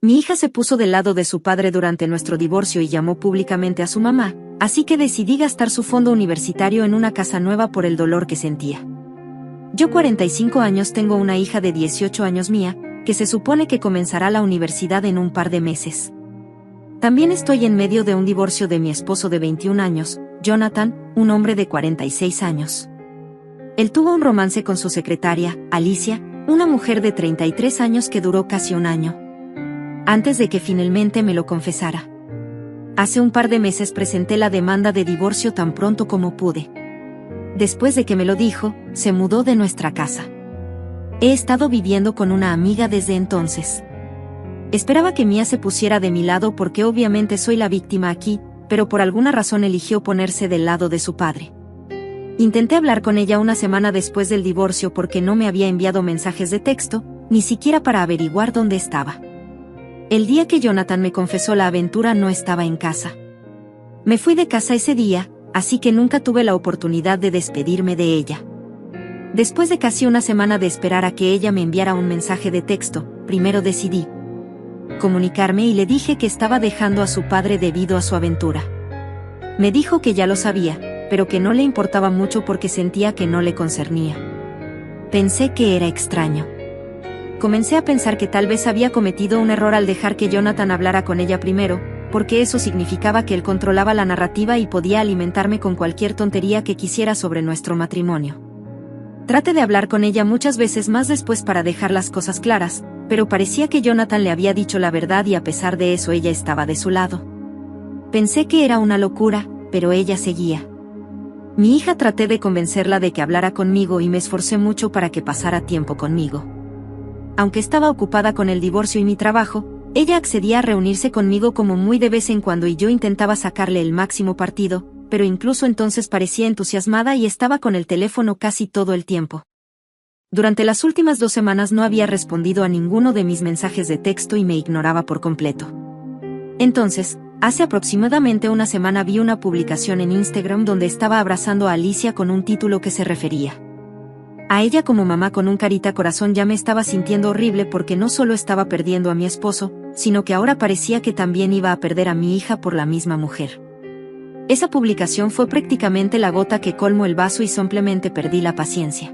Mi hija se puso del lado de su padre durante nuestro divorcio y llamó públicamente a su mamá, así que decidí gastar su fondo universitario en una casa nueva por el dolor que sentía. Yo 45 años tengo una hija de 18 años mía, que se supone que comenzará la universidad en un par de meses. También estoy en medio de un divorcio de mi esposo de 21 años, Jonathan, un hombre de 46 años. Él tuvo un romance con su secretaria, Alicia, una mujer de 33 años que duró casi un año, antes de que finalmente me lo confesara. Hace un par de meses presenté la demanda de divorcio tan pronto como pude. Después de que me lo dijo, se mudó de nuestra casa. He estado viviendo con una amiga desde entonces. Esperaba que Mia se pusiera de mi lado porque obviamente soy la víctima aquí, pero por alguna razón eligió ponerse del lado de su padre. Intenté hablar con ella una semana después del divorcio porque no me había enviado mensajes de texto, ni siquiera para averiguar dónde estaba. El día que Jonathan me confesó la aventura no estaba en casa. Me fui de casa ese día, así que nunca tuve la oportunidad de despedirme de ella. Después de casi una semana de esperar a que ella me enviara un mensaje de texto, primero decidí comunicarme y le dije que estaba dejando a su padre debido a su aventura. Me dijo que ya lo sabía, pero que no le importaba mucho porque sentía que no le concernía. Pensé que era extraño. Comencé a pensar que tal vez había cometido un error al dejar que Jonathan hablara con ella primero, porque eso significaba que él controlaba la narrativa y podía alimentarme con cualquier tontería que quisiera sobre nuestro matrimonio. Traté de hablar con ella muchas veces más después para dejar las cosas claras, pero parecía que Jonathan le había dicho la verdad y a pesar de eso ella estaba de su lado. Pensé que era una locura, pero ella seguía. Mi hija traté de convencerla de que hablara conmigo y me esforcé mucho para que pasara tiempo conmigo. Aunque estaba ocupada con el divorcio y mi trabajo, ella accedía a reunirse conmigo como muy de vez en cuando y yo intentaba sacarle el máximo partido, pero incluso entonces parecía entusiasmada y estaba con el teléfono casi todo el tiempo. Durante las últimas 2 semanas no había respondido a ninguno de mis mensajes de texto y me ignoraba por completo. Entonces, hace aproximadamente una semana vi una publicación en Instagram donde estaba abrazando a Alicia con un título que se refería a ella como mamá con un carita corazón. Ya me estaba sintiendo horrible porque no solo estaba perdiendo a mi esposo, sino que ahora parecía que también iba a perder a mi hija por la misma mujer. Esa publicación fue prácticamente la gota que colmó el vaso y simplemente perdí la paciencia.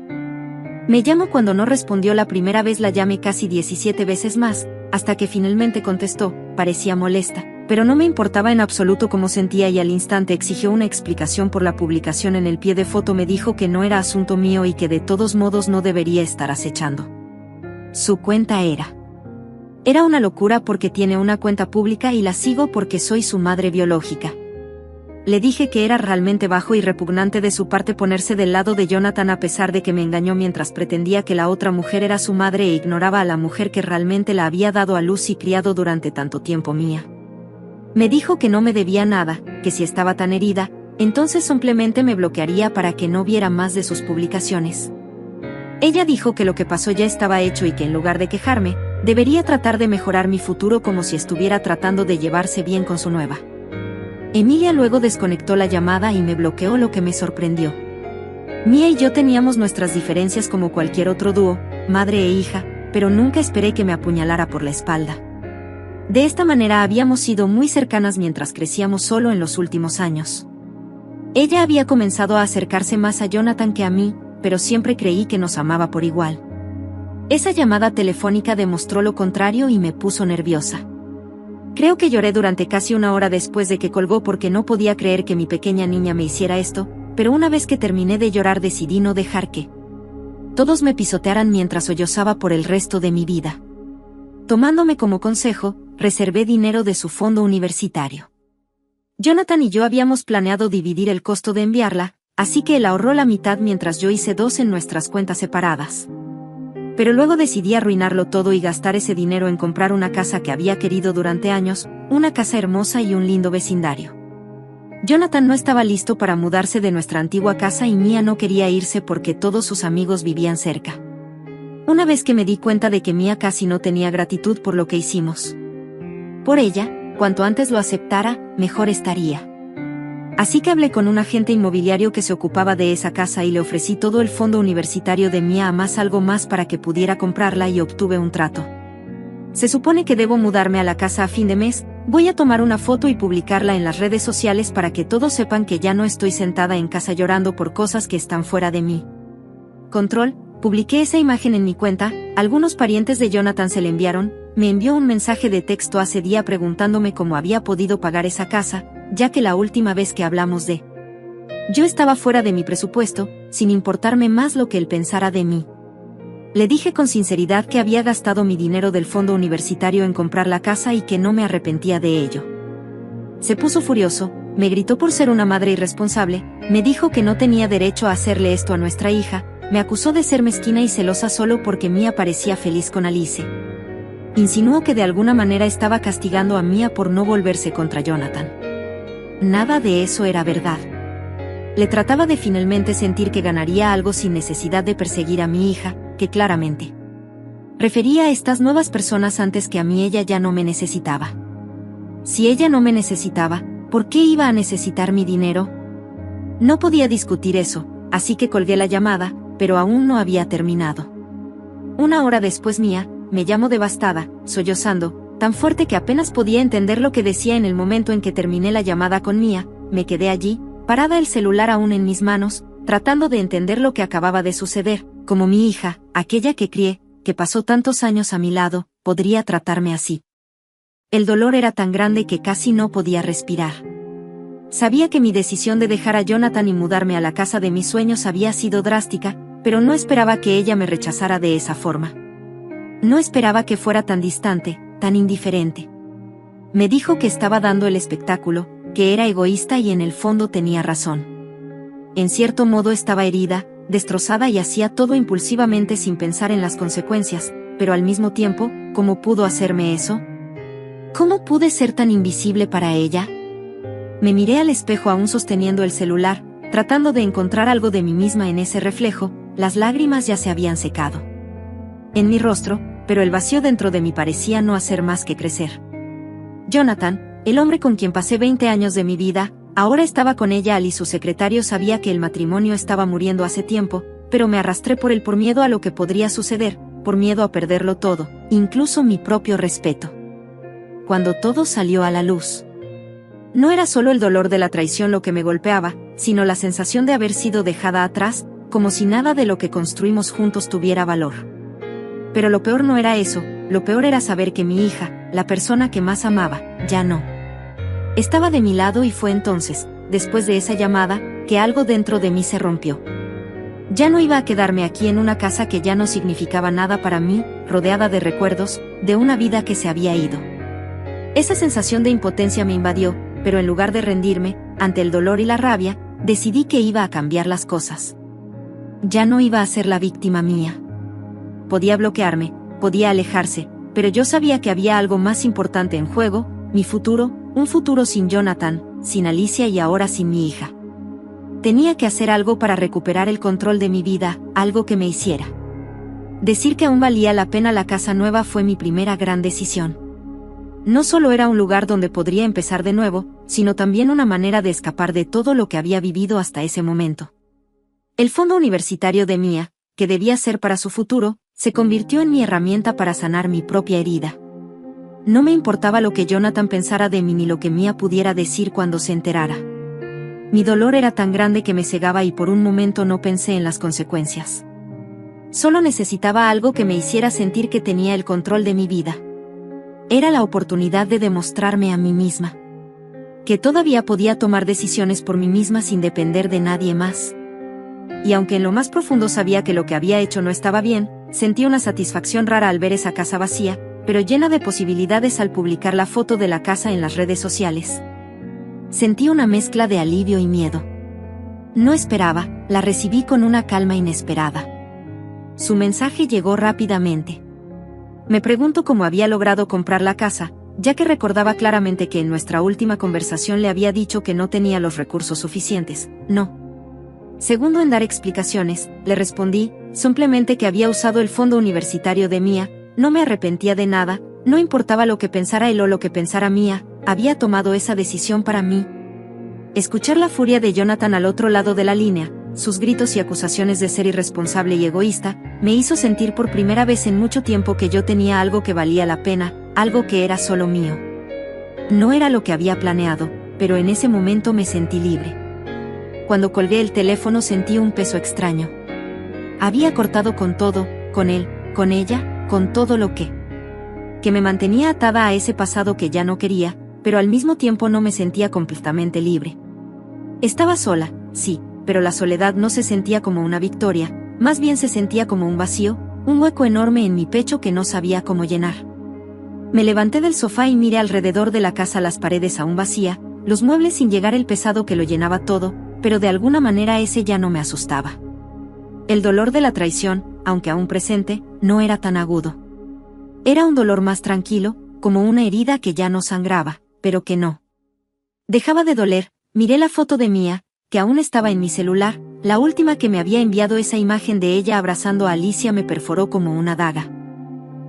Me llamó cuando no respondió la primera vez, la llamé casi 17 veces más, hasta que finalmente contestó. Parecía molesta, pero no me importaba en absoluto cómo sentía y al instante exigió una explicación por la publicación. En el pie de foto me dijo que no era asunto mío y que de todos modos no debería estar acechando su cuenta. Era una locura porque tiene una cuenta pública y la sigo porque soy su madre biológica. Le dije que era realmente bajo y repugnante de su parte ponerse del lado de Jonathan a pesar de que me engañó mientras pretendía que la otra mujer era su madre e ignoraba a la mujer que realmente la había dado a luz y criado durante tanto tiempo. Mía me dijo que no me debía nada, que si estaba tan herida, entonces simplemente me bloquearía para que no viera más de sus publicaciones. Ella dijo que lo que pasó ya estaba hecho y que en lugar de quejarme, debería tratar de mejorar mi futuro como si estuviera tratando de llevarse bien con su nueva. Emilia luego desconectó la llamada y me bloqueó, lo que me sorprendió. Mia y yo teníamos nuestras diferencias como cualquier otro dúo, madre e hija, pero nunca esperé que me apuñalara por la espalda. De esta manera habíamos sido muy cercanas mientras crecíamos solo en los últimos años. Ella había comenzado a acercarse más a Jonathan que a mí, pero siempre creí que nos amaba por igual. Esa llamada telefónica demostró lo contrario y me puso nerviosa. Creo que lloré durante casi una hora después de que colgó porque no podía creer que mi pequeña niña me hiciera esto, pero una vez que terminé de llorar decidí no dejar que todos me pisotearan mientras sollozaba por el resto de mi vida. Tomándome como consejo, reservé dinero de su fondo universitario. Jonathan y yo habíamos planeado dividir el costo de enviarla, así que él ahorró la mitad mientras yo hice 2 en nuestras cuentas separadas. Pero luego decidí arruinarlo todo y gastar ese dinero en comprar una casa que había querido durante años, una casa hermosa y un lindo vecindario. Jonathan no estaba listo para mudarse de nuestra antigua casa y Mia no quería irse porque todos sus amigos vivían cerca. Una vez que me di cuenta de que Mia casi no tenía gratitud por lo que hicimos por ella, cuanto antes lo aceptara, mejor estaría. Así que hablé con un agente inmobiliario que se ocupaba de esa casa y le ofrecí todo el fondo universitario de Mia más algo más para que pudiera comprarla y obtuve un trato Se supone que debo mudarme a la casa a fin de mes. Voy a tomar una foto y publicarla en las redes sociales para que todos sepan que ya no estoy sentada en casa llorando por cosas que están fuera de mí. Control, publiqué esa imagen en mi cuenta. Algunos parientes de Jonathan se le enviaron. Me envió un mensaje de texto hace día preguntándome cómo había podido pagar esa casa, ya que la última vez que hablamos de... Yo estaba fuera de mi presupuesto, sin importarme más lo que él pensara de mí. Le dije con sinceridad que había gastado mi dinero del fondo universitario en comprar la casa y que no me arrepentía de ello. Se puso furioso, me gritó por ser una madre irresponsable, me dijo que no tenía derecho a hacerle esto a nuestra hija, me acusó de ser mezquina y celosa solo porque Mia parecía feliz con Alice. Insinuó que de alguna manera estaba castigando a Mia por no volverse contra Jonathan. Nada de eso era verdad. Le trataba de finalmente sentir que ganaría algo sin necesidad de perseguir a mi hija, que claramente prefería a estas nuevas personas antes que a mí. Ella ya no me necesitaba. Si ella no me necesitaba, ¿por qué iba a necesitar mi dinero? No podía discutir eso, así que colgué la llamada, pero aún no había terminado. Una hora después Mia me llamó devastada, sollozando, tan fuerte que apenas podía entender lo que decía. En el momento en que terminé la llamada con Mia, me quedé allí, parada, el celular aún en mis manos, tratando de entender lo que acababa de suceder, como mi hija, aquella que crié, que pasó tantos años a mi lado, podría tratarme así. El dolor era tan grande que casi no podía respirar. Sabía que mi decisión de dejar a Jonathan y mudarme a la casa de mis sueños había sido drástica, pero no esperaba que ella me rechazara de esa forma. No esperaba que fuera tan distante, tan indiferente. Me dijo que estaba dando el espectáculo, que era egoísta y en el fondo tenía razón. En cierto modo estaba herida, destrozada y hacía todo impulsivamente sin pensar en las consecuencias, pero al mismo tiempo, ¿cómo pudo hacerme eso? ¿Cómo pude ser tan invisible para ella? Me miré al espejo aún sosteniendo el celular, tratando de encontrar algo de mí misma en ese reflejo. Las lágrimas ya se habían secado en mi rostro, pero el vacío dentro de mí parecía no hacer más que crecer. Jonathan, el hombre con quien pasé 20 años de mi vida, ahora estaba con ella. Al y su secretario sabía que el matrimonio estaba muriendo hace tiempo, pero me arrastré por él por miedo a lo que podría suceder, por miedo a perderlo todo, incluso mi propio respeto. Cuando todo salió a la luz, no era solo el dolor de la traición lo que me golpeaba, sino la sensación de haber sido dejada atrás, como si nada de lo que construimos juntos tuviera valor. Pero lo peor no era eso, lo peor era saber que mi hija, la persona que más amaba, ya no estaba de mi lado. Y fue entonces, después de esa llamada, que algo dentro de mí se rompió. Ya no iba a quedarme aquí en una casa que ya no significaba nada para mí, rodeada de recuerdos, de una vida que se había ido. Esa sensación de impotencia me invadió, pero en lugar de rendirme, ante el dolor y la rabia, decidí que iba a cambiar las cosas. Ya no iba a ser la víctima mía. Podía bloquearme, podía alejarse, pero yo sabía que había algo más importante en juego, mi futuro, un futuro sin Jonathan, sin Alicia y ahora sin mi hija. Tenía que hacer algo para recuperar el control de mi vida, algo que me hiciera decir que aún valía la pena. La casa nueva fue mi primera gran decisión. No solo era un lugar donde podría empezar de nuevo, sino también una manera de escapar de todo lo que había vivido hasta ese momento. El fondo universitario de Mia, que debía ser para su futuro, se convirtió en mi herramienta para sanar mi propia herida. No me importaba lo que Jonathan pensara de mí ni lo que Mia pudiera decir cuando se enterara. Mi dolor era tan grande que me cegaba y por un momento no pensé en las consecuencias. Solo necesitaba algo que me hiciera sentir que tenía el control de mi vida. Era la oportunidad de demostrarme a mí misma que todavía podía tomar decisiones por mí misma sin depender de nadie más. Y aunque en lo más profundo sabía que lo que había hecho no estaba bien, sentí una satisfacción rara al ver esa casa vacía, pero llena de posibilidades al publicar la foto de la casa en las redes sociales. Sentí una mezcla de alivio y miedo. No esperaba, la recibí con una calma inesperada. Su mensaje llegó rápidamente. Me pregunto cómo había logrado comprar la casa, ya que recordaba claramente que en nuestra última conversación le había dicho que no tenía los recursos suficientes. No. Segundo en dar explicaciones, le respondí, simplemente que había usado el fondo universitario de Mia, no me arrepentía de nada, no importaba lo que pensara él o lo que pensara Mia, había tomado esa decisión para mí. Escuchar la furia de Jonathan al otro lado de la línea, sus gritos y acusaciones de ser irresponsable y egoísta, me hizo sentir por primera vez en mucho tiempo que yo tenía algo que valía la pena, algo que era solo mío. No era lo que había planeado, pero en ese momento me sentí libre. Cuando colgué el teléfono sentí un peso extraño. Había cortado con todo, con él, con ella, con todo lo que me mantenía atada a ese pasado que ya no quería, pero al mismo tiempo no me sentía completamente libre. Estaba sola, sí, pero la soledad no se sentía como una victoria, más bien se sentía como un vacío, un hueco enorme en mi pecho que no sabía cómo llenar. Me levanté del sofá y miré alrededor de la casa, las paredes aún vacía, los muebles sin llegar, el pesado que lo llenaba todo, pero de alguna manera ese ya no me asustaba. El dolor de la traición, aunque aún presente, no era tan agudo. Era un dolor más tranquilo, como una herida que ya no sangraba, pero que no dejaba de doler. Miré la foto de Mia, que aún estaba en mi celular, la última que me había enviado. Esa imagen de ella abrazando a Alicia me perforó como una daga.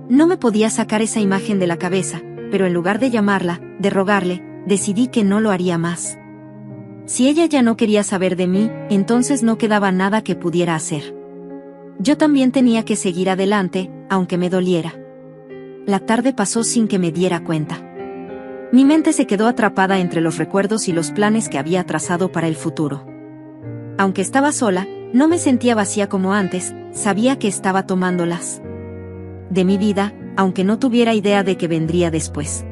No me podía sacar esa imagen de la cabeza, pero en lugar de llamarla, de rogarle, decidí que no lo haría más. Si ella ya no quería saber de mí, entonces no quedaba nada que pudiera hacer. Yo también tenía que seguir adelante, aunque me doliera. La tarde pasó sin que me diera cuenta. Mi mente se quedó atrapada entre los recuerdos y los planes que había trazado para el futuro. Aunque estaba sola, no me sentía vacía como antes, sabía que estaba tomándolas de mi vida, aunque no tuviera idea de qué vendría después.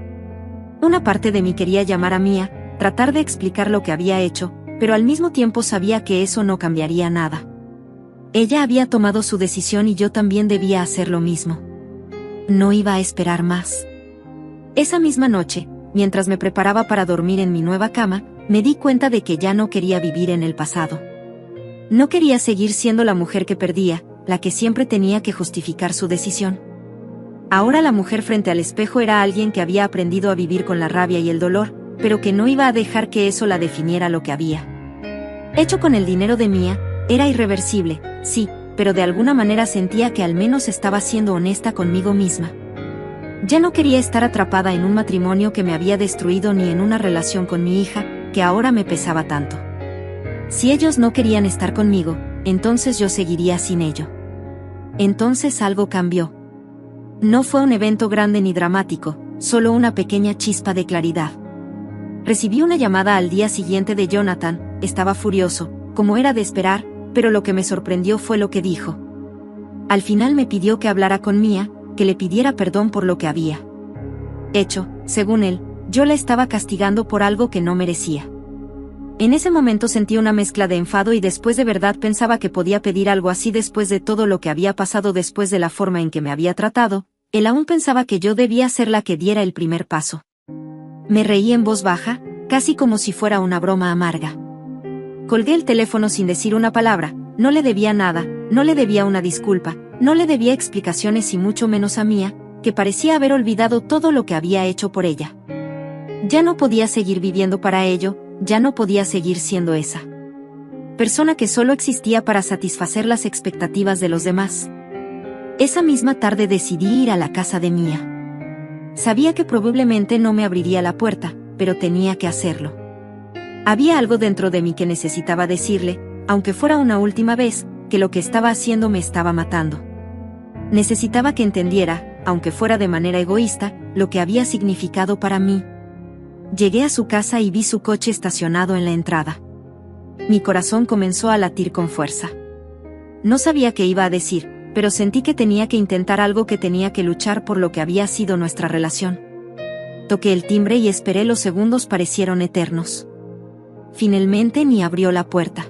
Una parte de mí quería llamar a Mia, tratar de explicar lo que había hecho, pero al mismo tiempo sabía que eso no cambiaría nada. Ella había tomado su decisión y yo también debía hacer lo mismo. No iba a esperar más. Esa misma noche, mientras me preparaba para dormir en mi nueva cama, me di cuenta de que ya no quería vivir en el pasado. No quería seguir siendo la mujer que perdía, la que siempre tenía que justificar su decisión. Ahora la mujer frente al espejo era alguien que había aprendido a vivir con la rabia y el dolor, pero que no iba a dejar que eso la definiera. Lo que había hecho con el dinero de Mia era irreversible, sí, pero de alguna manera sentía que al menos estaba siendo honesta conmigo misma. Ya no quería estar atrapada en un matrimonio que me había destruido, ni en una relación con mi hija, que ahora me pesaba tanto. Si ellos no querían estar conmigo, entonces yo seguiría sin ello. Entonces algo cambió. No fue un evento grande ni dramático, solo una pequeña chispa de claridad. Recibí una llamada al día siguiente de Jonathan. Estaba furioso, como era de esperar, pero lo que me sorprendió fue lo que dijo. Al final me pidió que hablara con Mia, que le pidiera perdón por lo que había hecho. Según él, yo la estaba castigando por algo que no merecía. En ese momento sentí una mezcla de enfado y después de verdad pensaba que podía pedir algo así después de todo lo que había pasado, después de la forma en que me había tratado. Él aún pensaba que yo debía ser la que diera el primer paso. Me reí en voz baja, casi como si fuera una broma amarga. Colgué el teléfono sin decir una palabra. No le debía nada, no le debía una disculpa, no le debía explicaciones y mucho menos a Mia, que parecía haber olvidado todo lo que había hecho por ella. Ya no podía seguir viviendo para ello, ya no podía seguir siendo esa persona que solo existía para satisfacer las expectativas de los demás. Esa misma tarde decidí ir a la casa de Mia. Sabía que probablemente no me abriría la puerta, pero tenía que hacerlo. Había algo dentro de mí que necesitaba decirle, aunque fuera una última vez, que lo que estaba haciendo me estaba matando. Necesitaba que entendiera, aunque fuera de manera egoísta, lo que había significado para mí. Llegué a su casa y vi su coche estacionado en la entrada. Mi corazón comenzó a latir con fuerza. No sabía qué iba a decir, pero sentí que tenía que intentar algo, que tenía que luchar por lo que había sido nuestra relación. Toqué el timbre y esperé. Los segundos parecieron eternos. Finalmente Mia abrió la puerta.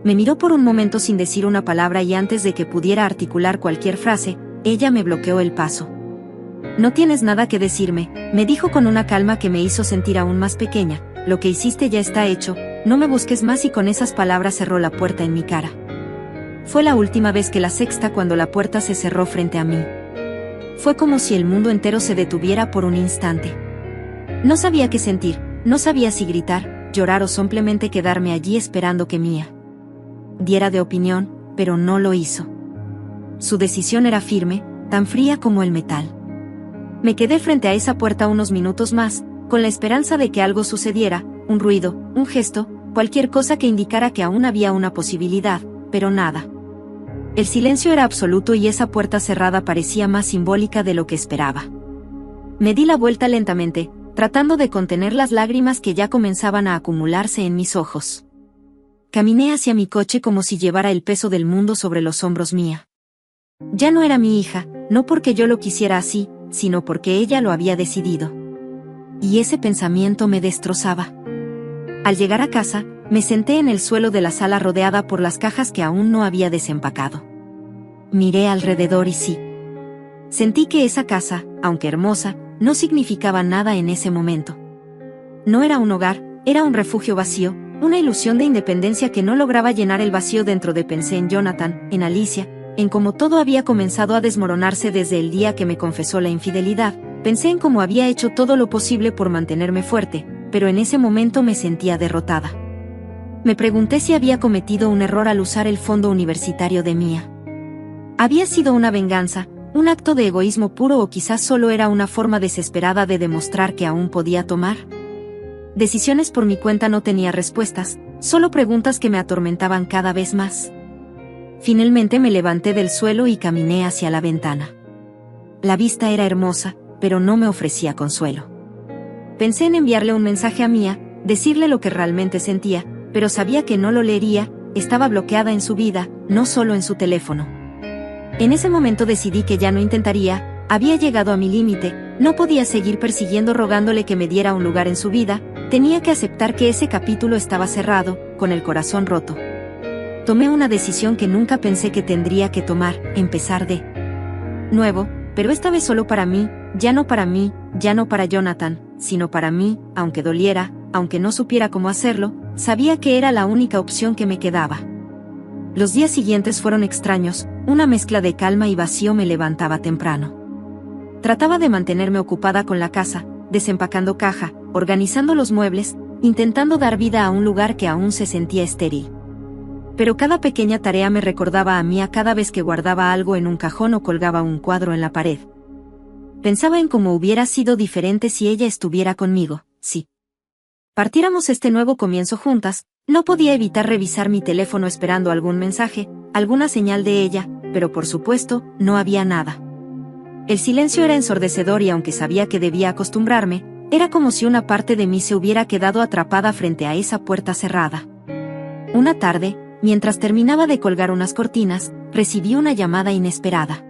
Me miró por un momento sin decir una palabra y antes de que pudiera articular cualquier frase, ella me bloqueó el paso. No tienes nada que decirme, me dijo con una calma que me hizo sentir aún más pequeña. Lo que hiciste ya está hecho, no me busques más, y con esas palabras cerró la puerta en mi cara. Fue la última vez, que la sexta, cuando la puerta se cerró frente a mí. Fue como si el mundo entero se detuviera por un instante. No sabía qué sentir, no sabía si gritar, llorar o simplemente quedarme allí esperando que Mia diera de opinión, pero no lo hizo. Su decisión era firme, tan fría como el metal. Me quedé frente a esa puerta unos minutos más, con la esperanza de que algo sucediera, un ruido, un gesto, cualquier cosa que indicara que aún había una posibilidad, pero nada. El silencio era absoluto y esa puerta cerrada parecía más simbólica de lo que esperaba. Me di la vuelta lentamente, tratando de contener las lágrimas que ya comenzaban a acumularse en mis ojos. Caminé hacia mi coche como si llevara el peso del mundo sobre los hombros mía. Ya no era mi hija, no porque yo lo quisiera así, sino porque ella lo había decidido. Y ese pensamiento me destrozaba. Al llegar a casa, me senté en el suelo de la sala rodeada por las cajas que aún no había desempacado. Miré alrededor y sí. Sentí que esa casa, aunque hermosa, no significaba nada en ese momento. No era un hogar, era un refugio vacío, una ilusión de independencia que no lograba llenar el vacío dentro de. Pensé en Jonathan, en Alicia, en cómo todo había comenzado a desmoronarse desde el día que me confesó la infidelidad. Pensé en cómo había hecho todo lo posible por mantenerme fuerte, pero en ese momento me sentía derrotada. Me pregunté si había cometido un error al usar el fondo universitario de Mia. ¿Había sido una venganza, un acto de egoísmo puro o quizás solo era una forma desesperada de demostrar que aún podía tomar? Decisiones por mi cuenta no tenía respuestas, solo preguntas que me atormentaban cada vez más. Finalmente me levanté del suelo y caminé hacia la ventana. La vista era hermosa, pero no me ofrecía consuelo. Pensé en enviarle un mensaje a Mia, decirle lo que realmente sentía, pero sabía que no lo leería, estaba bloqueada en su vida, no solo en su teléfono. En ese momento decidí que ya no intentaría, había llegado a mi límite, no podía seguir persiguiendo rogándole que me diera un lugar en su vida, tenía que aceptar que ese capítulo estaba cerrado, con el corazón roto. Tomé una decisión que nunca pensé que tendría que tomar, empezar de nuevo, pero esta vez solo para mí, ya no para Jonathan, sino para mí, aunque doliera, aunque no supiera cómo hacerlo, sabía que era la única opción que me quedaba. Los días siguientes fueron extraños, una mezcla de calma y vacío. Me levantaba temprano. Trataba de mantenerme ocupada con la casa, desempacando caja, organizando los muebles, intentando dar vida a un lugar que aún se sentía estéril. Pero cada pequeña tarea me recordaba a Mia cada vez que guardaba algo en un cajón o colgaba un cuadro en la pared. Pensaba en cómo hubiera sido diferente si ella estuviera conmigo, si partiéramos este nuevo comienzo juntas. No podía evitar revisar mi teléfono esperando algún mensaje, alguna señal de ella, pero por supuesto, no había nada. El silencio era ensordecedor y aunque sabía que debía acostumbrarme, era como si una parte de mí se hubiera quedado atrapada frente a esa puerta cerrada. Una tarde, mientras terminaba de colgar unas cortinas, recibí una llamada inesperada.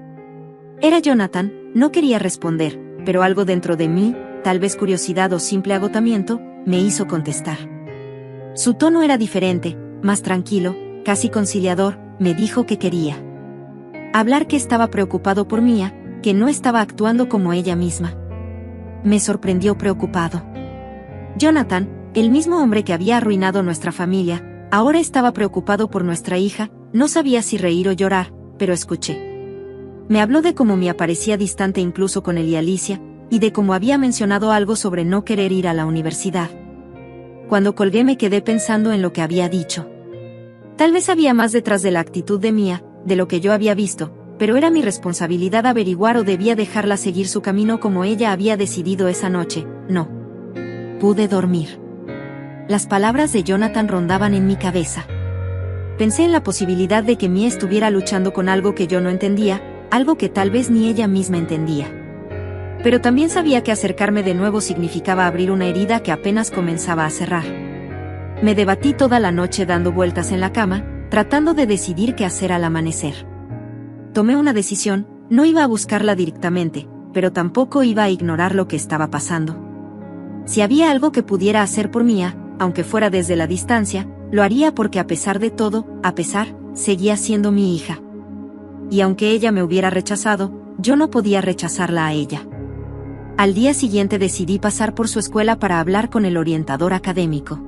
Era Jonathan, no quería responder, pero algo dentro de mí, tal vez curiosidad o simple agotamiento, me hizo contestar. Su tono era diferente, más tranquilo, casi conciliador. Me dijo que quería hablar, que estaba preocupado por Mia, que no estaba actuando como ella misma. Me sorprendió preocupado. Jonathan, el mismo hombre que había arruinado nuestra familia, ahora estaba preocupado por nuestra hija. No sabía si reír o llorar, pero escuché. Me habló de cómo Mia parecía distante incluso con él y Alicia, y de cómo había mencionado algo sobre no querer ir a la universidad. Cuando colgué me quedé pensando en lo que había dicho. Tal vez había más detrás de la actitud de Mia, de lo que yo había visto, pero era mi responsabilidad averiguar o debía dejarla seguir su camino como ella había decidido esa noche. No pude dormir. Las palabras de Jonathan rondaban en mi cabeza. Pensé en la posibilidad de que Mia estuviera luchando con algo que yo no entendía, algo que tal vez ni ella misma entendía. Pero también sabía que acercarme de nuevo significaba abrir una herida que apenas comenzaba a cerrar. Me debatí toda la noche dando vueltas en la cama, tratando de decidir qué hacer al amanecer. Tomé una decisión, no iba a buscarla directamente, pero tampoco iba a ignorar lo que estaba pasando. Si había algo que pudiera hacer por Mia, aunque fuera desde la distancia, lo haría porque a pesar de todo, seguía siendo mi hija. Y aunque ella me hubiera rechazado, yo no podía rechazarla a ella. Al día siguiente decidí pasar por su escuela para hablar con el orientador académico.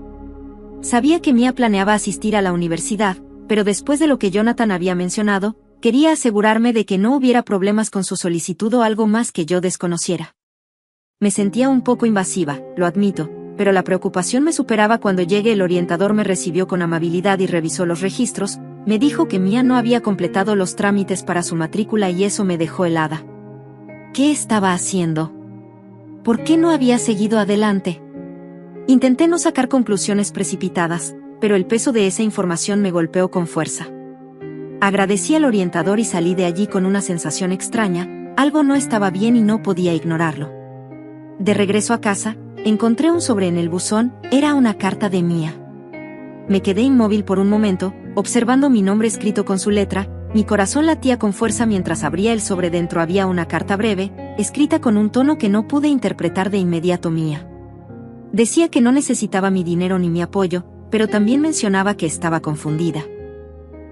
Sabía que Mia planeaba asistir a la universidad, pero después de lo que Jonathan había mencionado, quería asegurarme de que no hubiera problemas con su solicitud o algo más que yo desconociera. Me sentía un poco invasiva, lo admito, pero la preocupación me superaba cuando llegué. El orientador me recibió con amabilidad y revisó los registros. Me dijo que Mia no había completado los trámites para su matrícula y eso me dejó helada. ¿Qué estaba haciendo? ¿Por qué no había seguido adelante? Intenté no sacar conclusiones precipitadas, pero el peso de esa información me golpeó con fuerza. Agradecí al orientador y salí de allí con una sensación extraña, algo no estaba bien y no podía ignorarlo. De regreso a casa, encontré un sobre en el buzón, era una carta de Mía. Me quedé inmóvil por un momento, observando mi nombre escrito con su letra, mi corazón latía con fuerza mientras abría el sobre. Dentro había una carta breve, escrita con un tono que no pude interpretar de inmediato. Mía decía que no necesitaba mi dinero ni mi apoyo, pero también mencionaba que estaba confundida,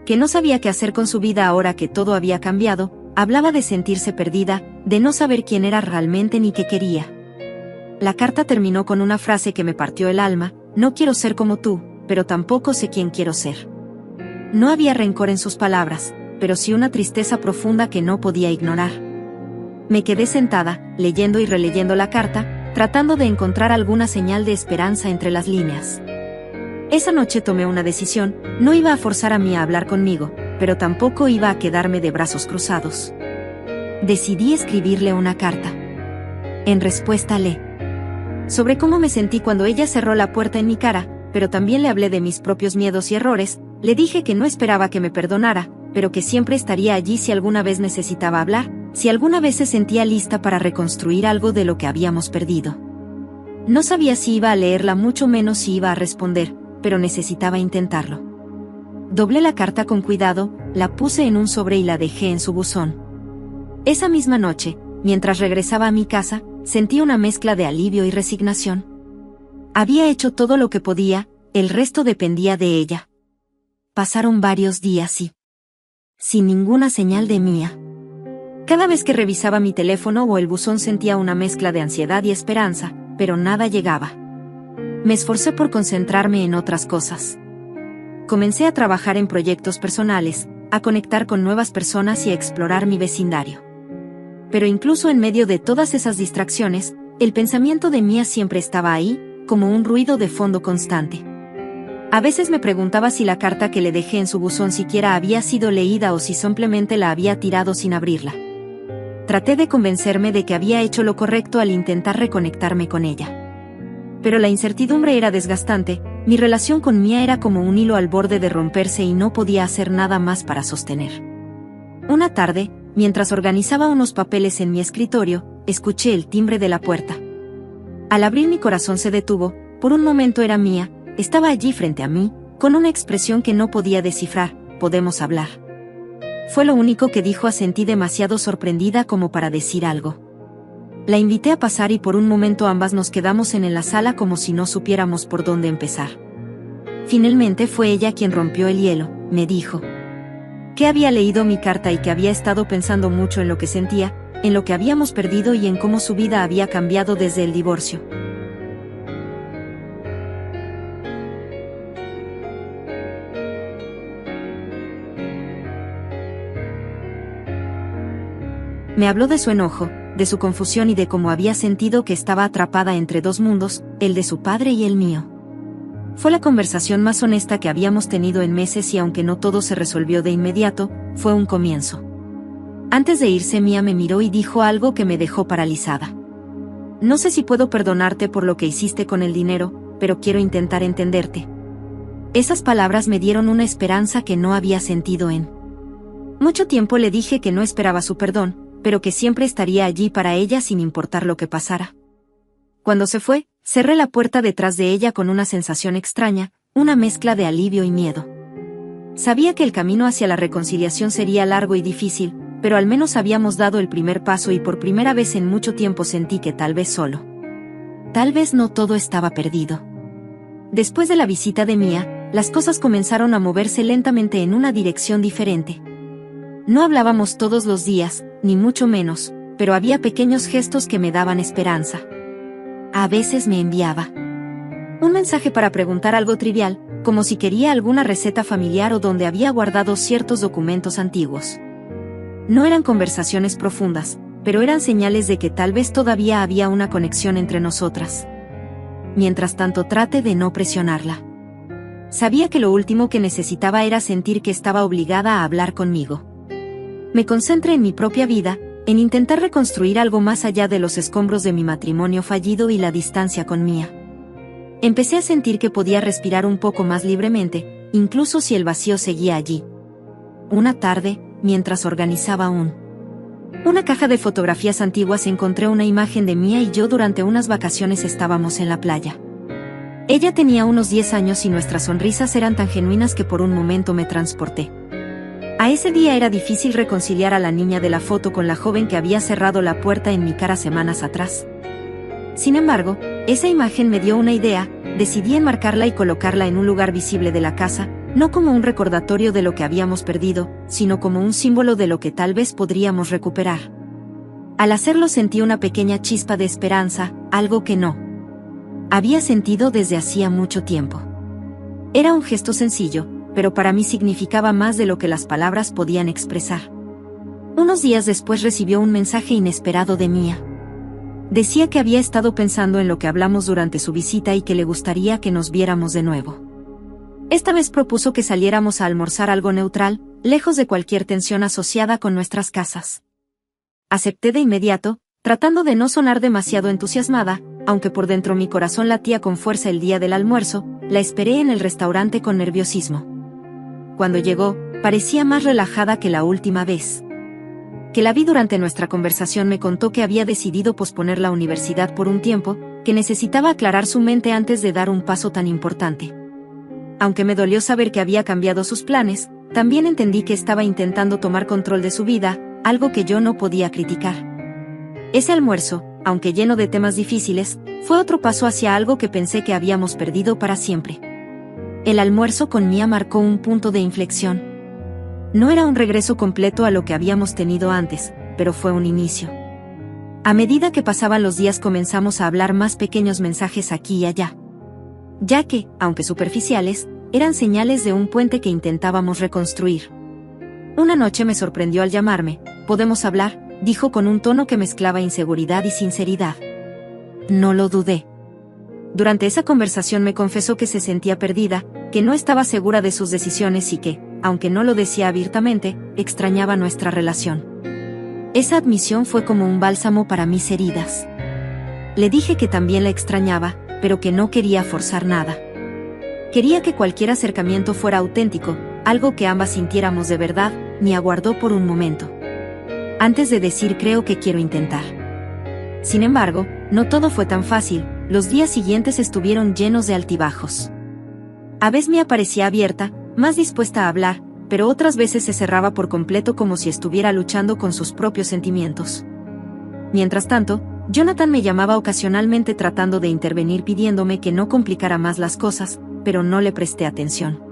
que no sabía qué hacer con su vida ahora que todo había cambiado. Hablaba de sentirse perdida, de no saber quién era realmente ni qué quería. La carta terminó con una frase que me partió el alma: no quiero ser como tú, pero tampoco sé quién quiero ser. No había rencor en sus palabras, pero sí una tristeza profunda que no podía ignorar. Me quedé sentada, leyendo y releyendo la carta, tratando de encontrar alguna señal de esperanza entre las líneas. Esa noche tomé una decisión: no iba a forzar a Mía a hablar conmigo, pero tampoco iba a quedarme de brazos cruzados. Decidí escribirle una carta. En respuesta sobre cómo me sentí cuando ella cerró la puerta en mi cara, pero también le hablé de mis propios miedos y errores. Le dije que no esperaba que me perdonara, pero que siempre estaría allí si alguna vez necesitaba hablar, si alguna vez se sentía lista para reconstruir algo de lo que habíamos perdido. No sabía si iba a leerla, mucho menos si iba a responder, pero necesitaba intentarlo. Doblé la carta con cuidado, la puse en un sobre y la dejé en su buzón. Esa misma noche, mientras regresaba a mi casa, sentí una mezcla de alivio y resignación. Había hecho todo lo que podía, el resto dependía de ella. Pasaron varios días sin ninguna señal de Mía. Cada vez que revisaba mi teléfono o el buzón sentía una mezcla de ansiedad y esperanza, pero nada llegaba. Me esforcé por concentrarme en otras cosas. Comencé a trabajar en proyectos personales, a conectar con nuevas personas y a explorar mi vecindario. Pero incluso en medio de todas esas distracciones, el pensamiento de Mía siempre estaba ahí, como un ruido de fondo constante. A veces me preguntaba si la carta que le dejé en su buzón siquiera había sido leída o si simplemente la había tirado sin abrirla. Traté de convencerme de que había hecho lo correcto al intentar reconectarme con ella. Pero la incertidumbre era desgastante, mi relación con Mía era como un hilo al borde de romperse y no podía hacer nada más para sostener. Una tarde, mientras organizaba unos papeles en mi escritorio, escuché el timbre de la puerta. Al abrir, mi corazón se detuvo. Por un momento era Mía, estaba allí frente a mí, con una expresión que no podía descifrar. ¿Podemos hablar? Fue lo único que dijo. Asentí, demasiado sorprendida como para decir algo. La invité a pasar y por un momento ambas nos quedamos en la sala como si no supiéramos por dónde empezar. Finalmente fue ella quien rompió el hielo. Me dijo que había leído mi carta y que había estado pensando mucho en lo que sentía, en lo que habíamos perdido y en cómo su vida había cambiado desde el divorcio. Me habló de su enojo, de su confusión y de cómo había sentido que estaba atrapada entre dos mundos, el de su padre y el mío. Fue la conversación más honesta que habíamos tenido en meses y aunque no todo se resolvió de inmediato, fue un comienzo. Antes de irse, Mía me miró y dijo algo que me dejó paralizada. No sé si puedo perdonarte por lo que hiciste con el dinero, pero quiero intentar entenderte. Esas palabras me dieron una esperanza que no había sentido en mucho tiempo. Le dije que no esperaba su perdón, pero que siempre estaría allí para ella sin importar lo que pasara. Cuando se fue, cerré la puerta detrás de ella con una sensación extraña, una mezcla de alivio y miedo. Sabía que el camino hacia la reconciliación sería largo y difícil, pero al menos habíamos dado el primer paso y por primera vez en mucho tiempo sentí que tal vez no todo estaba perdido. Después de la visita de Mía, las cosas comenzaron a moverse lentamente en una dirección diferente. No hablábamos todos los días, ni mucho menos, pero había pequeños gestos que me daban esperanza. A veces me enviaba un mensaje para preguntar algo trivial, como si quería alguna receta familiar o donde había guardado ciertos documentos antiguos. No eran conversaciones profundas, pero eran señales de que tal vez todavía había una conexión entre nosotras. Mientras tanto, traté de no presionarla. Sabía que lo último que necesitaba era sentir que estaba obligada a hablar conmigo. Me concentré en mi propia vida, en intentar reconstruir algo más allá de los escombros de mi matrimonio fallido y la distancia con Mía. Empecé a sentir que podía respirar un poco más libremente, incluso si el vacío seguía allí. Una tarde, mientras organizaba una caja de fotografías antiguas, encontré una imagen de Mía y yo durante unas vacaciones. Estábamos en la playa. Ella tenía unos 10 años y nuestras sonrisas eran tan genuinas que por un momento me transporté. A ese día era difícil reconciliar a la niña de la foto con la joven que había cerrado la puerta en mi cara semanas atrás. Sin embargo, esa imagen me dio una idea. Decidí enmarcarla y colocarla en un lugar visible de la casa, no como un recordatorio de lo que habíamos perdido, sino como un símbolo de lo que tal vez podríamos recuperar. Al hacerlo sentí una pequeña chispa de esperanza, algo que no había sentido desde hacía mucho tiempo. Era un gesto sencillo, pero para mí significaba más de lo que las palabras podían expresar. Unos días después recibió un mensaje inesperado de Mía. Decía que había estado pensando en lo que hablamos durante su visita y que le gustaría que nos viéramos de nuevo. Esta vez propuso que saliéramos a almorzar algo neutral, lejos de cualquier tensión asociada con nuestras casas. Acepté de inmediato, tratando de no sonar demasiado entusiasmada, aunque por dentro mi corazón latía con fuerza. El día del almuerzo, la esperé en el restaurante con nerviosismo. Cuando llegó, parecía más relajada que la última vez que la vi. Durante nuestra conversación me contó que había decidido posponer la universidad por un tiempo, que necesitaba aclarar su mente antes de dar un paso tan importante. Aunque me dolió saber que había cambiado sus planes, también entendí que estaba intentando tomar control de su vida, algo que yo no podía criticar. Ese almuerzo, aunque lleno de temas difíciles, fue otro paso hacia algo que pensé que habíamos perdido para siempre. El almuerzo con Mía marcó un punto de inflexión. No era un regreso completo a lo que habíamos tenido antes, pero fue un inicio. A medida que pasaban los días comenzamos a hablar más. Pequeños mensajes aquí y allá, ya que, aunque superficiales, eran señales de un puente que intentábamos reconstruir. Una noche me sorprendió al llamarme. «¿Podemos hablar?», dijo con un tono que mezclaba inseguridad y sinceridad. No lo dudé. Durante esa conversación me confesó que se sentía perdida, que no estaba segura de sus decisiones y que, aunque no lo decía abiertamente, extrañaba nuestra relación. Esa admisión fue como un bálsamo para mis heridas. Le dije que también la extrañaba, pero que no quería forzar nada. Quería que cualquier acercamiento fuera auténtico, algo que ambas sintiéramos de verdad. Ni aguardó por un momento antes de decir «creo que quiero intentar». Sin embargo, no todo fue tan fácil. Los días siguientes estuvieron llenos de altibajos. A veces me parecía abierta, más dispuesta a hablar, pero otras veces se cerraba por completo como si estuviera luchando con sus propios sentimientos. Mientras tanto, Jonathan me llamaba ocasionalmente tratando de intervenir, pidiéndome que no complicara más las cosas, pero no le presté atención.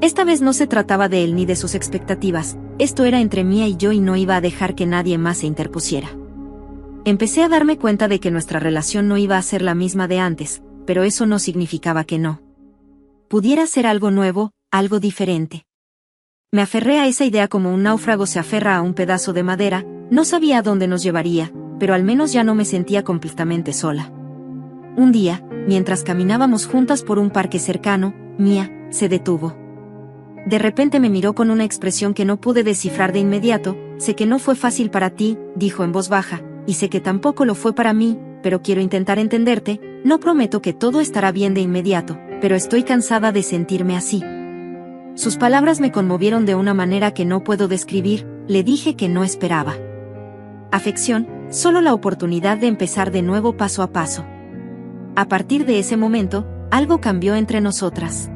Esta vez no se trataba de él ni de sus expectativas, esto era entre Mía y yo y no iba a dejar que nadie más se interpusiera. Empecé a darme cuenta de que nuestra relación no iba a ser la misma de antes, pero eso no significaba que no pudiera ser algo nuevo, algo diferente. Me aferré a esa idea como un náufrago se aferra a un pedazo de madera. No sabía a dónde nos llevaría, pero al menos ya no me sentía completamente sola. Un día, mientras caminábamos juntas por un parque cercano, Mía se detuvo. De repente me miró con una expresión que no pude descifrar de inmediato. «Sé que no fue fácil para ti», dijo en voz baja, «y sé que tampoco lo fue para mí, pero quiero intentar entenderte. No prometo que todo estará bien de inmediato, pero estoy cansada de sentirme así». Sus palabras me conmovieron de una manera que no puedo describir. Le dije que no esperaba afección, solo la oportunidad de empezar de nuevo paso a paso. A partir de ese momento, algo cambió entre nosotras.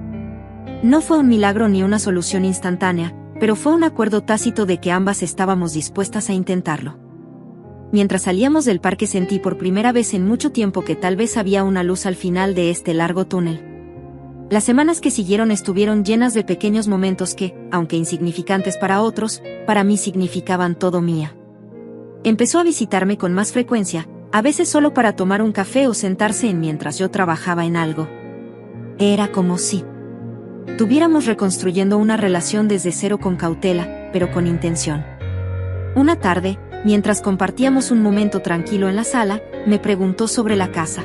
No fue un milagro ni una solución instantánea, pero fue un acuerdo tácito de que ambas estábamos dispuestas a intentarlo. Mientras salíamos del parque sentí por primera vez en mucho tiempo que tal vez había una luz al final de este largo túnel. Las semanas que siguieron estuvieron llenas de pequeños momentos que, aunque insignificantes para otros, para mí significaban todo. Mía empezó a visitarme con más frecuencia, a veces solo para tomar un café o sentarse mientras yo trabajaba en algo. Era como si tuviéramos reconstruyendo una relación desde cero, con cautela, pero con intención. Una tarde, mientras compartíamos un momento tranquilo en la sala, me preguntó sobre la casa.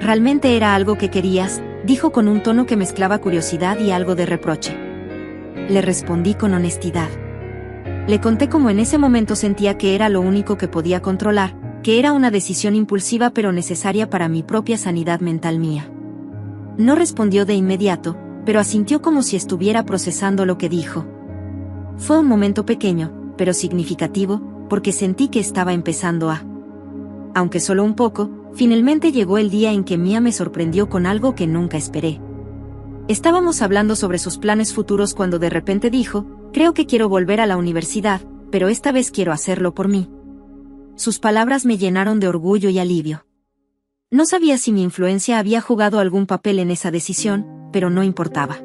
«¿Realmente era algo que querías?», dijo con un tono que mezclaba curiosidad y algo de reproche. Le respondí con honestidad. Le conté cómo en ese momento sentía que era lo único que podía controlar, que era una decisión impulsiva pero necesaria para mi propia sanidad mental. Mía no respondió de inmediato, pero asintió como si estuviera procesando lo que dijo. Fue un momento pequeño, pero significativo, porque sentí que estaba empezando a... Aunque solo un poco, finalmente llegó el día en que Mia me sorprendió con algo que nunca esperé. Estábamos hablando sobre sus planes futuros cuando de repente dijo, creo que quiero volver a la universidad, pero esta vez quiero hacerlo por mí. Sus palabras me llenaron de orgullo y alivio. No sabía si mi influencia había jugado algún papel en esa decisión, pero no importaba.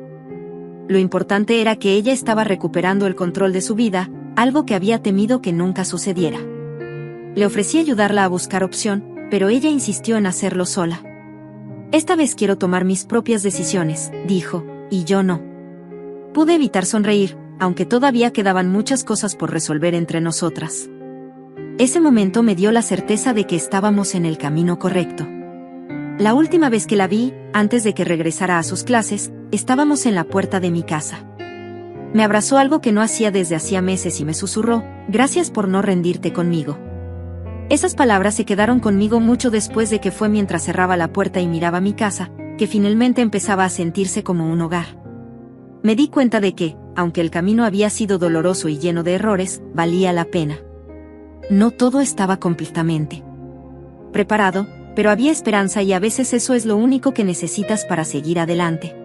Lo importante era que ella estaba recuperando el control de su vida, algo que había temido que nunca sucediera. Le ofrecí ayudarla a buscar opción, pero ella insistió en hacerlo sola. Esta vez quiero tomar mis propias decisiones, dijo, y yo no. Pude evitar sonreír, aunque todavía quedaban muchas cosas por resolver entre nosotras. Ese momento me dio la certeza de que estábamos en el camino correcto. La última vez que la vi, antes de que regresara a sus clases, estábamos en la puerta de mi casa. Me abrazó algo que no hacía desde hacía meses y me susurró, gracias por no rendirte conmigo. Esas palabras se quedaron conmigo mucho después de que fue mientras cerraba la puerta y miraba mi casa, que finalmente empezaba a sentirse como un hogar. Me di cuenta de que, aunque el camino había sido doloroso y lleno de errores, valía la pena. No todo estaba completamente preparado, pero había esperanza y a veces eso es lo único que necesitas para seguir adelante.